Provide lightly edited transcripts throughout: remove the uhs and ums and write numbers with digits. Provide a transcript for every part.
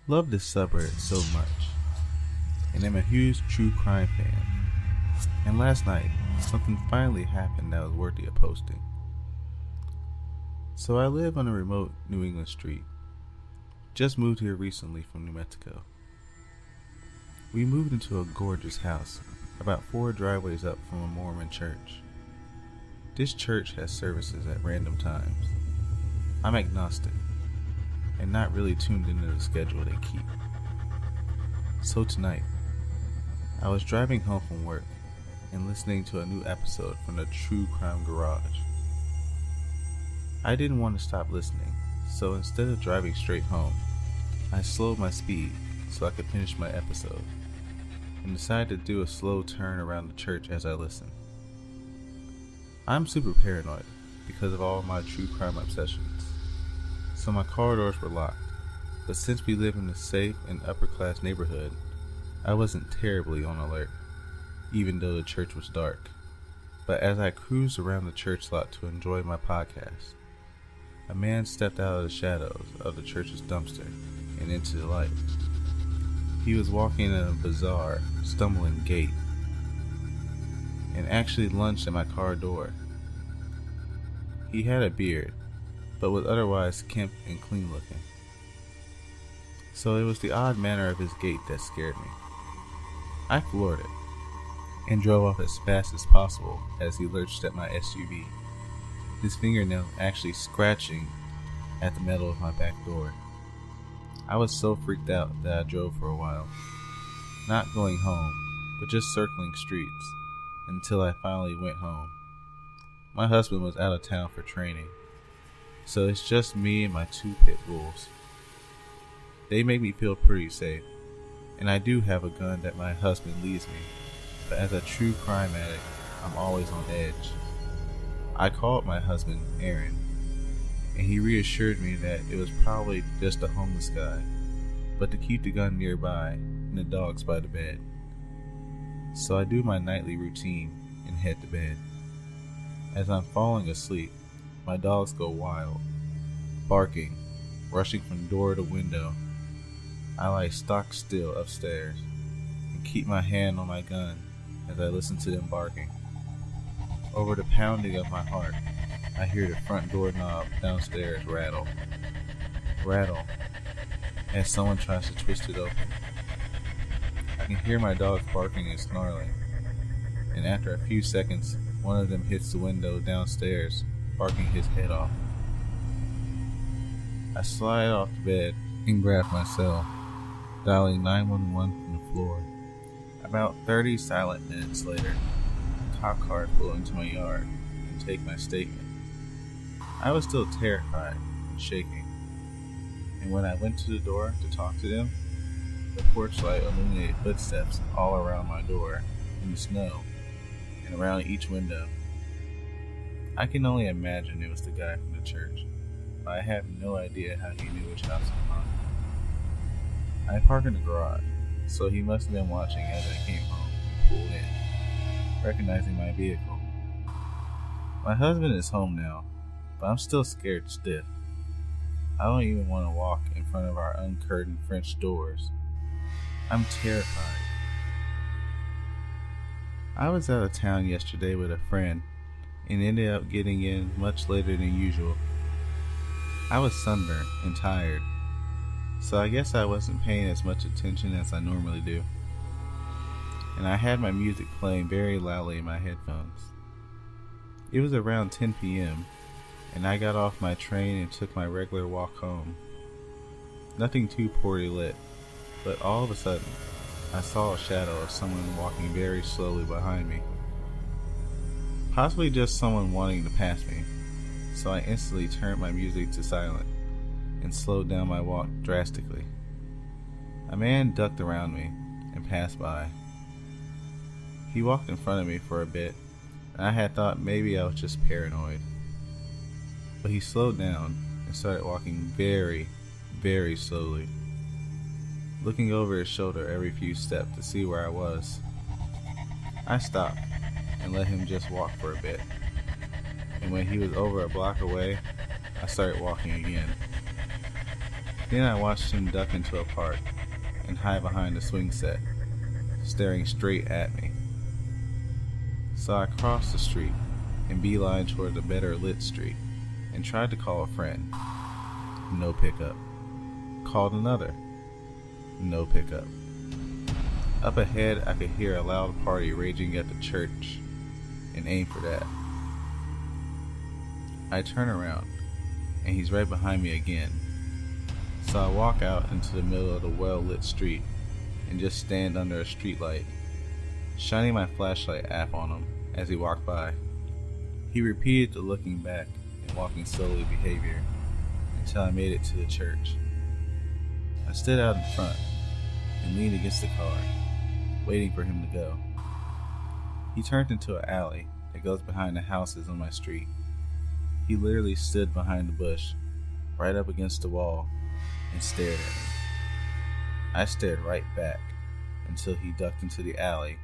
Love this subreddit so much, and I'm a huge true crime fan. And last night, something finally happened that was worthy of posting. So I live on a remote New England street. Just moved here recently from New Mexico. We moved into a gorgeous house, about 4 driveways up from a Mormon church. This church has services at random times. I'm agnostic, and not really tuned into the schedule they keep. So tonight, I was driving home from work and listening to a new episode from the True Crime Garage. I didn't want to stop listening, so instead of driving straight home, I slowed my speed so I could finish my episode, and decided to do a slow turn around the church as I listened. I'm super paranoid because of all my true crime obsessions, so my car doors were locked, but since we live in a safe and upper class neighborhood, I wasn't terribly on alert, even though the church was dark. But as I cruised around the church lot to enjoy my podcast, a man stepped out of the shadows of the church's dumpster and into the light. He was walking in a bizarre, stumbling gait, and actually lunged at my car door. He had a beard, but was otherwise kempt and clean looking. So it was the odd manner of his gait that scared me. I floored it, and drove off as fast as possible as he lurched at my SUV, his fingernail actually scratching at the metal of my back door. I was so freaked out that I drove for a while, not going home, but just circling streets, until I finally went home. My husband was out of town for training, so it's just me and my 2 pit bulls. They make me feel pretty safe, and I do have a gun that my husband leaves me, but as a true crime addict, I'm always on edge. I called my husband, Aaron, and he reassured me that it was probably just a homeless guy, but to keep the gun nearby and the dogs by the bed. So I do my nightly routine and head to bed. As I'm falling asleep, my dogs go wild, barking, rushing from door to window. I lie stock still upstairs and keep my hand on my gun as I listen to them barking. Over the pounding of my heart, I hear the front door knob downstairs rattle, as someone tries to twist it open. I can hear my dogs barking and snarling, and after a few seconds, one of them hits the window downstairs, barking his head off. I slide off the bed and grab my cell, dialing 911 from the floor. About 30 silent minutes later, a cop car pulled into my yard and take my statement. I was still terrified and shaking, and when I went to the door to talk to them, the porch light illuminated footsteps all around my door, in the snow, and around each window. I can only imagine it was the guy from the church, but I have no idea how he knew which house I'm on. I park in the garage, so he must have been watching as I came home and pulled in, recognizing my vehicle. My husband is home now, but I'm still scared stiff. I don't even want to walk in front of our uncurtained French doors. I'm terrified. I was out of town yesterday with a friend and ended up getting in much later than usual. I was sunburned and tired, so I guess I wasn't paying as much attention as I normally do. And I had my music playing very loudly in my headphones. It was around 10 p.m. and I got off my train and took my regular walk home. Nothing too poorly lit, but all of a sudden, I saw a shadow of someone walking very slowly behind me. Possibly just someone wanting to pass me, so I instantly turned my music to silent and slowed down my walk drastically. A man ducked around me and passed by. He walked in front of me for a bit, and I had thought maybe I was just paranoid. But he slowed down and started walking very, very slowly, looking over his shoulder every few steps to see where I was. I stopped and let him just walk for a bit, and when he was over a block away, I started walking again. Then I watched him duck into a park and hide behind a swing set, staring straight at me. So I crossed the street and beeline toward the better lit street and tried to call a friend. No pickup. Called another. No pickup. Up ahead, I could hear a loud party raging at the church and aim for that. I turn around and he's right behind me again. So I walk out into the middle of the well-lit street and just stand under a streetlight, shining my flashlight app on him as he walked by. He repeated the looking back and walking slowly behavior until I made it to the church. I stood out in front and leaned against the car, waiting for him to go. He turned into an alley that goes behind the houses on my street. He literally stood behind the bush, right up against the wall, and stared at me. I stared right back until he ducked into the alley,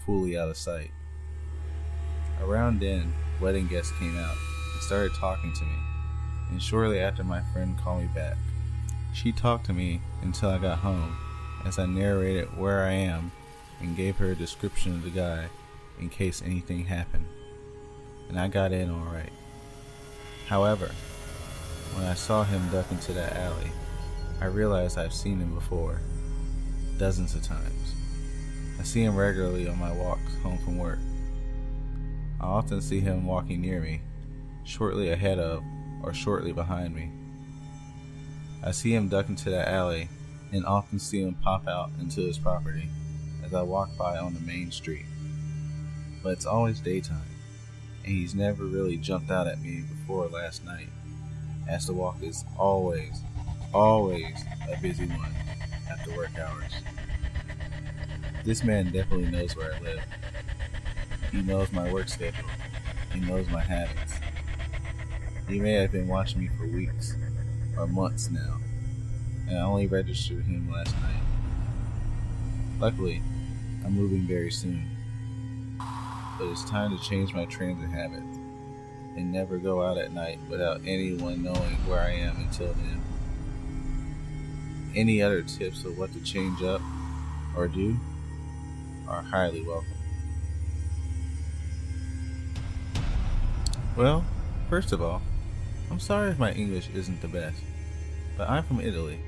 fully out of sight. Around then, wedding guests came out and started talking to me, and shortly after my friend called me back. She talked to me until I got home, as I narrated where I am and gave her a description of the guy in case anything happened, and I got in alright. However, when I saw him duck into that alley, I realized I've seen him before, dozens of times. I see him regularly on my walks home from work. I often see him walking near me, shortly ahead of or shortly behind me. I see him duck into that alley and often see him pop out into his property as I walk by on the main street. But it's always daytime, and he's never really jumped out at me before last night, as the walk is always a busy one after work hours. This man definitely knows where I live. He knows my work schedule. He knows my habits. He may have been watching me for weeks or months now, and I only registered him last night. Luckily, I'm moving very soon, but it's time to change my transit habits and never go out at night without anyone knowing where I am until then. Any other tips of what to change up or do are highly welcome. Well, first of all, I'm sorry if my English isn't the best, but I'm from Italy,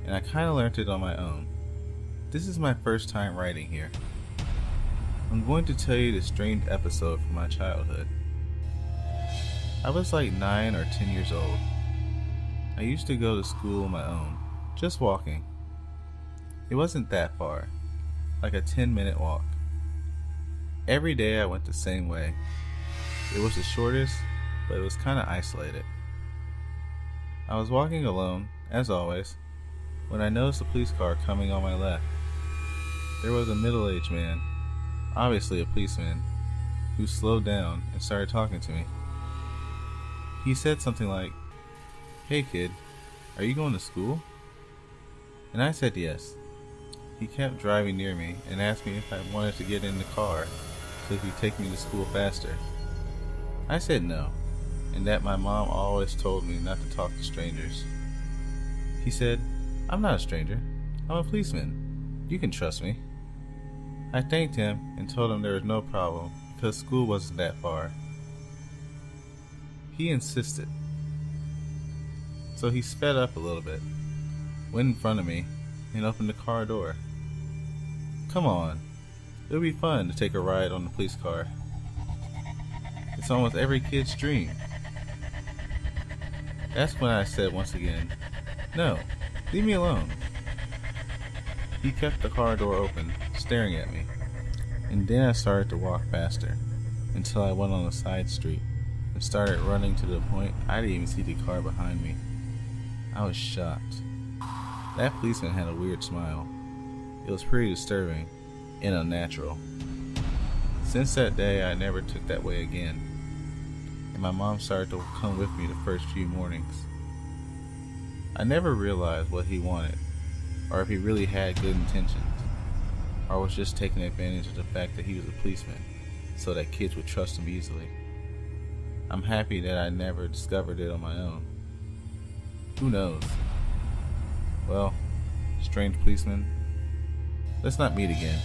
and I kinda learned it on my own. This is my first time writing here. I'm going to tell you this strange episode from my childhood. I was like 9 or 10 years old. I used to go to school on my own, just walking. It wasn't that far, like a 10-minute walk. Every day I went the same way. It was the shortest, but it was kind of isolated. I was walking alone, as always, when I noticed a police car coming on my left. There was a middle-aged man, obviously a policeman, who slowed down and started talking to me. He said something like, "Hey kid, are you going to school?" And I said yes. He kept driving near me and asked me if I wanted to get in the car so he could take me to school faster. I said no, and that my mom always told me not to talk to strangers. He said, "I'm not a stranger. I'm a policeman. You can trust me." I thanked him and told him there was no problem because school wasn't that far. He insisted. So he sped up a little bit, went in front of me, and opened the car door. Come on, it would be fun to take a ride on the police car. It's almost every kid's dream. That's when I said once again, "No, leave me alone." He kept the car door open, staring at me, and then I started to walk faster until I went on a side street and started running to the point I didn't even see the car behind me. I was shocked. That policeman had a weird smile. It was pretty disturbing and unnatural. Since that day, I never took that way again, and my mom started to come with me the first few mornings. I never realized what he wanted, or if he really had good intentions, or was just taking advantage of the fact that he was a policeman so that kids would trust him easily. I'm happy that I never discovered it on my own. Who knows? Well, strange policeman, let's not meet again.